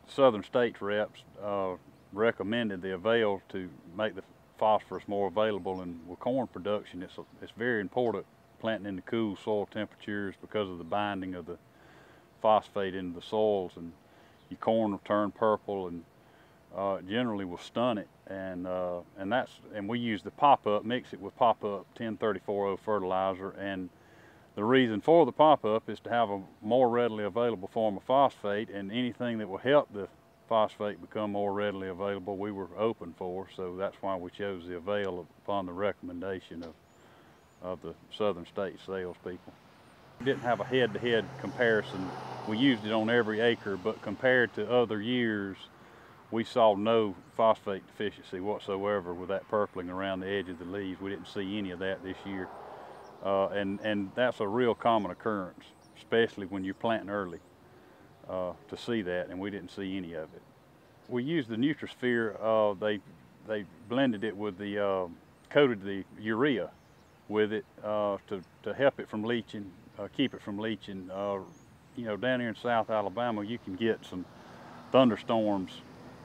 Southern States reps recommended the AVAIL to make the phosphorus more available, and with corn production it's very important planting in the cool soil temperatures because of the binding of the phosphate into the soils, and your corn will turn purple and generally will stun it, and we use the pop-up, mix it with pop-up 1034O fertilizer, and the reason for the pop-up is to have a more readily available form of phosphate, and anything that will help the phosphate become more readily available we were open for, so that's why we chose the AVAIL upon the recommendation of the Southern States salespeople. We didn't have a head-to-head comparison. We used it on every acre, but compared to other years, we saw no phosphate deficiency whatsoever with that purpling around the edge of the leaves. We didn't see any of that this year. And that's a real common occurrence, especially when you're planting early, to see that, and we didn't see any of it. We used the NutriSphere. They blended it with the, coated the urea with it to help it from leaching, keep it from leaching. You know, down here in South Alabama, you can get some thunderstorms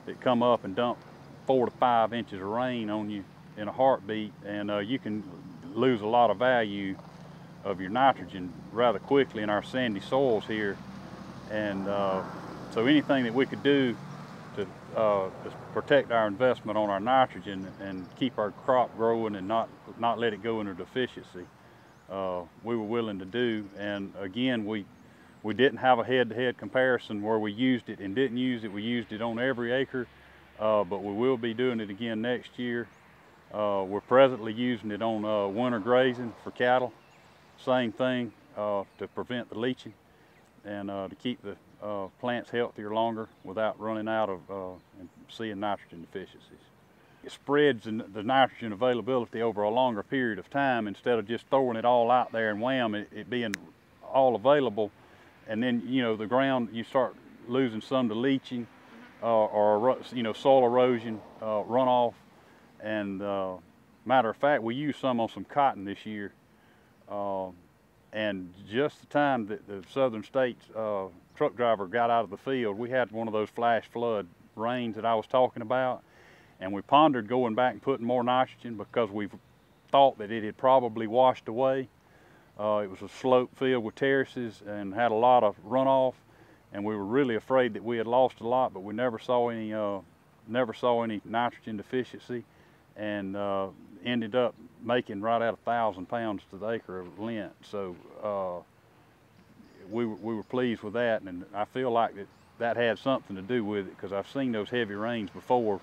that come up and dump 4 to 5 inches of rain on you in a heartbeat, and you can lose a lot of value of your nitrogen rather quickly in our sandy soils here. And so anything that we could do to protect our investment on our nitrogen and keep our crop growing and not let it go into deficiency, we were willing to do. And again, we didn't have a head-to-head comparison where we used it and didn't use it. We used it on every acre, but we will be doing it again next year. We're presently using it on winter grazing for cattle. Same thing, to prevent the leaching and to keep the plants healthier longer without running out of and seeing nitrogen deficiencies. It spreads the nitrogen availability over a longer period of time instead of just throwing it all out there and wham, it being all available. And then, you know, the ground, you start losing some to leaching or you know, soil erosion, runoff. And matter of fact, we used some on some cotton this year. And just the time that the Southern States truck driver got out of the field, we had one of those flash flood rains that I was talking about. And we pondered going back and putting more nitrogen because we thought that it had probably washed away. It was a slope field with terraces and had a lot of runoff, and we were really afraid that we had lost a lot, but we never saw any nitrogen deficiency, and ended up making right at 1,000 pounds to the acre of lint. So we were pleased with that, and I feel like that had something to do with it, because I've seen those heavy rains before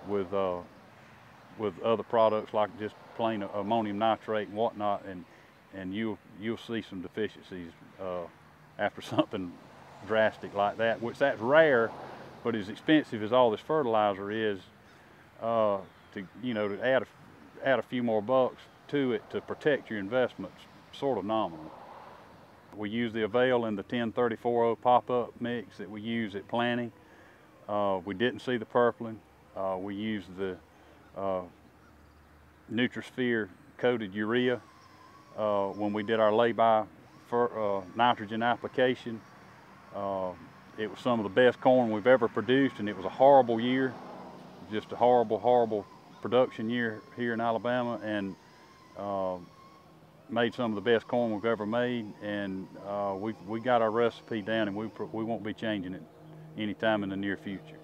with other products like just plain ammonium nitrate and whatnot, and you'll see some deficiencies after something drastic like that, which that's rare, but as expensive as all this fertilizer is, to add a few more bucks to it to protect your investments, sort of nominal. We use the AVAIL in the 1034O pop-up mix that we use at planting. We didn't see the purpling. We used the NutriSphere coated urea when we did our lay-by nitrogen application. It was some of the best corn we've ever produced, and it was a horrible year, just a horrible production year here in Alabama, and made some of the best corn we've ever made. And we got our recipe down, and we won't be changing it anytime in the near future.